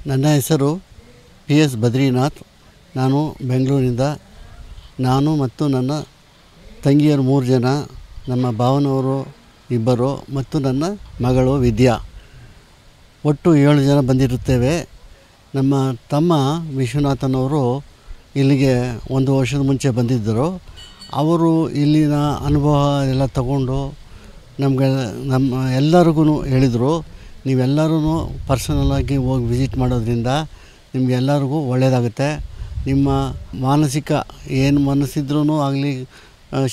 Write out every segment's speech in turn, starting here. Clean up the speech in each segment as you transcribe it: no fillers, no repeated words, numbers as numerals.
ನನ್ನ ಹೆಸರು P S Badrinath. ನಾನು ಬೆಂಗಳೂರಿನಿಂದ. ನಾನು ಮತ್ತು ನನ್ನ ತಂಗಿಯರು 3 ಜನ, ನಮ್ಮ ಭಾವನವರು 2 ಮತ್ತು ನನ್ನ ಮಗಳು ವಿದ್ಯಾ, ಒಟ್ಟು 7 ಜನ ಬಂದಿರುತ್ತೇವೆ. ನಮ್ಮ ತಮ್ಮ ವಿಶ್ವನಾಥನವರು ಇಲ್ಲಿಗೆ 1 ವರ್ಷದ ಮುಂಚೆ ಬಂದಿದ್ದರು. ಅವರು ಇಲ್ಲಿನ ಅನುಭವ ಎಲ್ಲ ತಗೊಂಡು ನಮ್ಮ ಎಲ್ಲರಿಗೂ ಹೇಳಿದರು, ನೀವೆಲ್ಲರೂ ಪರ್ಸನಲಾಗಿ ಹೋಗಿ ವಿಸಿಟ್ ಮಾಡೋದ್ರಿಂದ ನಿಮಗೆಲ್ಲರಿಗೂ ಒಳ್ಳೆಯದಾಗುತ್ತೆ. ನಿಮ್ಮ ಮಾನಸಿಕ ಏನು ಮನಸ್ಸಿದ್ರೂ ಆಗಲಿ,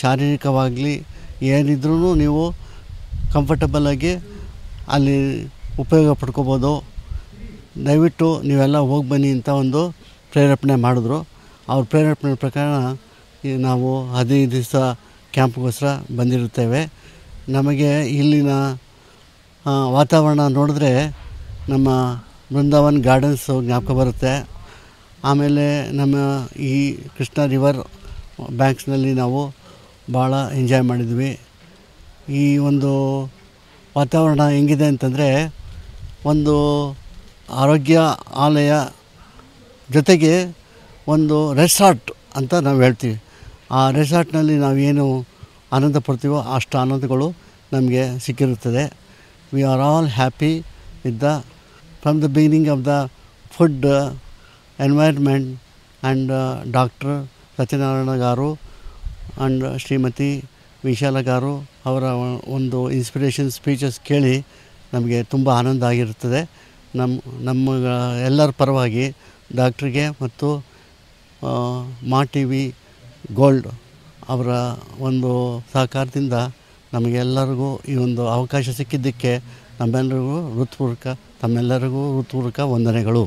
ಶಾರೀರಿಕವಾಗಲಿ ಏನಿದ್ರೂ ನೀವು ಕಂಫರ್ಟಬಲಾಗಿ ಅಲ್ಲಿ ಉಪಯೋಗ ಪಡ್ಕೋಬೋದು. ದಯವಿಟ್ಟು ನೀವೆಲ್ಲ ಹೋಗಿ ಬನ್ನಿ ಅಂತ ಒಂದು ಪ್ರೇರೇಪಣೆ ಮಾಡಿದ್ರು. ಅವ್ರ ಪ್ರೇರೇಪಣೆ ಪ್ರಕಾರ ನಾವು 15 ದಿವಸ ಕ್ಯಾಂಪ್ಗೋಸ್ಕರ ಬಂದಿರುತ್ತೇವೆ. ನಮಗೆ ಇಲ್ಲಿನ ವಾತಾವರಣ ನೋಡಿದ್ರೆ ನಮ್ಮ ಬೃಂದಾವನ್ ಗಾರ್ಡನ್ಸು ಜ್ಞಾಪಕ ಬರುತ್ತೆ. ಆಮೇಲೆ ನಮ್ಮ ಈ ಕೃಷ್ಣ ರಿವರ್ ಬ್ಯಾಂಕ್ಸ್ನಲ್ಲಿ ನಾವು ಭಾಳ ಎಂಜಾಯ್ ಮಾಡಿದ್ವಿ. ಈ ಒಂದು ವಾತಾವರಣ ಹೆಂಗಿದೆ ಅಂತಂದರೆ, ಒಂದು ಆರೋಗ್ಯ ಆಲಯ ಜೊತೆಗೆ ಒಂದು ರೆಸಾರ್ಟ್ ಅಂತ ನಾವು ಹೇಳ್ತೀವಿ. ಆ ರೆಸಾರ್ಟ್ನಲ್ಲಿ ನಾವೇನು ಆನಂದ ಪಡ್ತೀವೋ ಅಷ್ಟು ಆನಂದಗಳು ನಮಗೆ ಸಿಕ್ಕಿರುತ್ತದೆ. We are all happy with from the beginning of the food, environment and doctor Satyanarayana garu and Shrimati Vishala garu ಅವರ ಒಂದು ಇನ್ಸ್ಪಿರೇಷನ್ ಸ್ಪೀಚಸ್ ಕೇಳಿ ನಮಗೆ ತುಂಬ ಆನಂದ ಆಗಿರುತ್ತದೆ. ನಮ್ಮ ಎಲ್ಲರ ಪರವಾಗಿ ಡಾಕ್ಟ್ರಿಗೆ ಮತ್ತು ಮಾ ಟಿ ವಿ ಗೋಲ್ಡ್ ಅವರ ಒಂದು ಸಹಕಾರದಿಂದ ನಮಗೆಲ್ಲರಿಗೂ ಈ ಒಂದು ಅವಕಾಶ ಸಿಕ್ಕಿದ್ದಕ್ಕೆ ತಮ್ಮೆಲ್ಲರಿಗೂ ಹೃತ್ಪೂರ್ವಕ ವಂದನೆಗಳು.